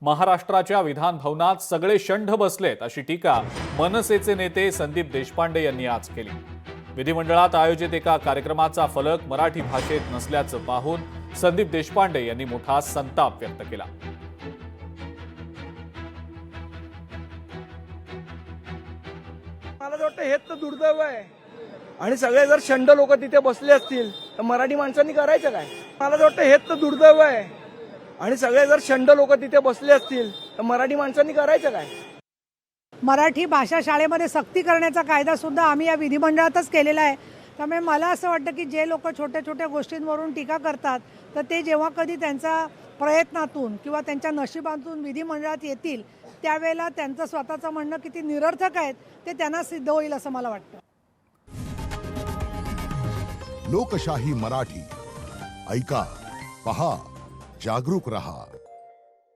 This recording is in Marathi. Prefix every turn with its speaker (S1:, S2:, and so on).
S1: महाराष्ट्राच्या विधान भवनात सगळे शंढ बसलेत अशी टीका मनसेचे नेते संदीप देशपांडे यांनी आज केली। विधिमंडळात आयोजित एका कार्यक्रमाचा फलक मराठी भाषेत नसल्याचं पाहून संदीप देशपांडे यांनी मोठा संताप व्यक्त केला।
S2: मला वाटतं हेच तर दुर्दैव आहे आणि सगळे जर शंड लोक तिथे बसले असतील तर मराठी माणसांनी करायचं काय? मला वाटतं हेच तर दुर्दैव आहे आणि सगळे जर शंड लोक तिथे बसले असतील तर मराठी माणसांनी करायचं काय?
S3: मराठी भाषा शाळेमध्ये सक्ती करण्याचा कायदा सुद्धा आम्ही या विधिमंडळातच केलेला आहे। त्यामुळे मला असं वाटतं की जे लोक छोट्या छोट्या गोष्टींवरून टीका करतात तर ते जेव्हा कधी त्यांच्या प्रयत्नातून किंवा त्यांच्या नशिबातून विधिमंडळात येतील त्यावेळेला त्यांचं स्वतःचं म्हणणं किती निरर्थक आहे ते त्यांना सिद्ध होईल असं मला वाटतं।
S4: लोकशाही मराठी ऐका, पहा, जागरूक रहा।